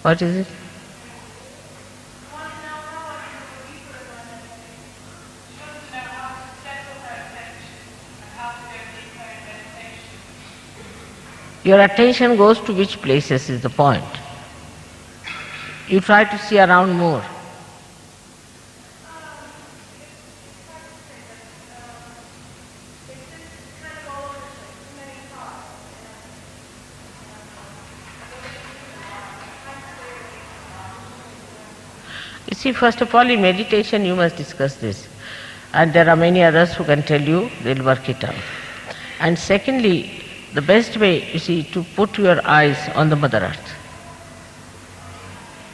What is it? Your attention goes to which places is the point. You try to see around more. You see, first of all, in meditation you must discuss this. And there are many others who can tell you, they'll work it out. And secondly, the best way, you see, to put your eyes on the Mother Earth.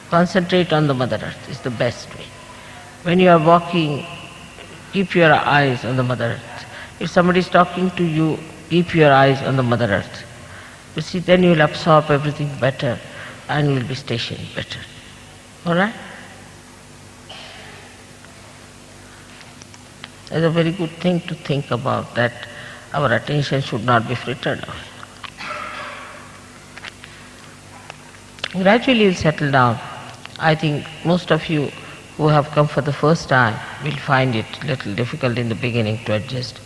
Concentrate on the Mother Earth is the best way. When you are walking, keep your eyes on the Mother Earth. If somebody is talking to you, keep your eyes on the Mother Earth. You see, then you will absorb everything better and you will be stationed better. All right? It's a very good thing to think about, that our attention should not be frittered away. Gradually you'll settle down. I think most of you who have come for the first time will find it a little difficult in the beginning to adjust.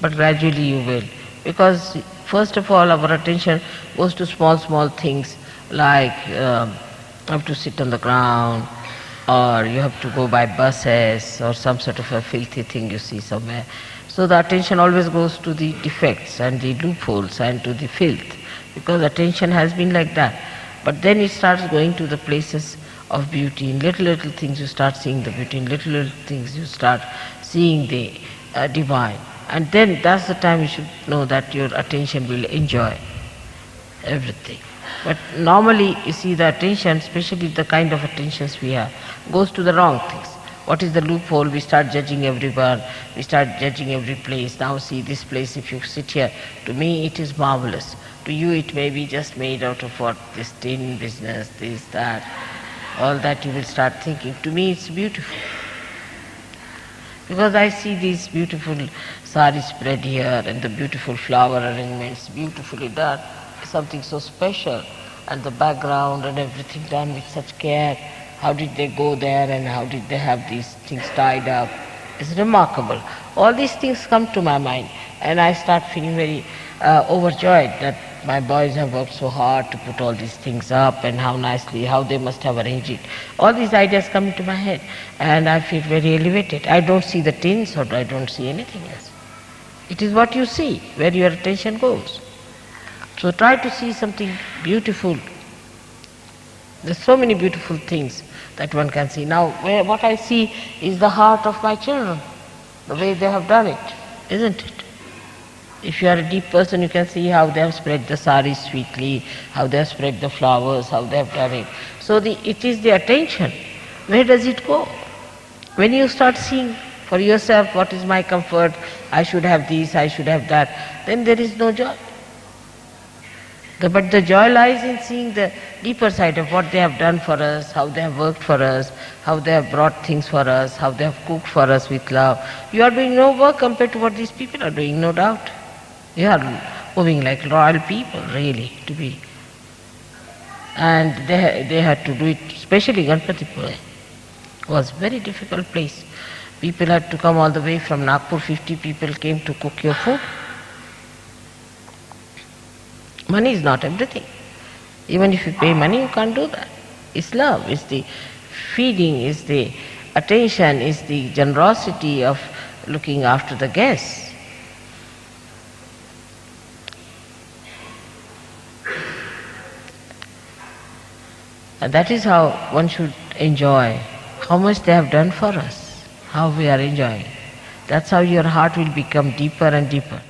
But gradually you will. Because first of all our attention goes to small things like you have to sit on the ground, or you have to go by buses, or some sort of a filthy thing you see somewhere. So the attention always goes to the defects and the loopholes and to the filth, because attention has been like that. But then it starts going to the places of beauty. In little things you start seeing the beauty, in little things you start seeing the divine. And then that's the time you should know that your attention will enjoy everything. But normally you see the attention, especially the kind of attentions we have, goes to the wrong things. What is the loophole? We start judging everyone, we start judging every place. Now see this place, if you sit here, to me it is marvelous. To you it may be just made out of what, this tin business, this, that, all that you will start thinking. To me it's beautiful. Because I see these beautiful sari spread here and the beautiful flower arrangements beautifully done, something so special, and the background and everything done with such care. How did they go there and how did they have these things tied up? It's remarkable. All these things come to my mind and I start feeling very overjoyed that my boys have worked so hard to put all these things up, and how nicely, how they must have arranged it. All these ideas come into my head and I feel very elevated. I don't see the tins, or I don't see anything else. It is what you see, where your attention goes. So try to see something beautiful. There's so many beautiful things that one can see. Now, what I see is the heart of my children, the way they have done it, isn't it? If you are a deep person, you can see how they have spread the saris sweetly, how they have spread the flowers, how they have done it. So it is the attention. Where does it go? When you start seeing for yourself, what is my comfort, I should have this, I should have that, then there is no joy. But the joy lies in seeing the deeper side of what they have done for us, how they have worked for us, how they have brought things for us, how they have cooked for us with love. You are doing no work compared to what these people are doing, no doubt. You are moving like royal people, really, to be. And they had to do it, especially Ganpatipura. It was a very difficult place. People had to come all the way from Nagpur, 50 people came to cook your food. Money is not everything. Even if you pay money, you can't do that. It's love, it's the feeding, it's the attention, it's the generosity of looking after the guests. And that is how one should enjoy how much they have done for us, how we are enjoying. That's how your heart will become deeper and deeper.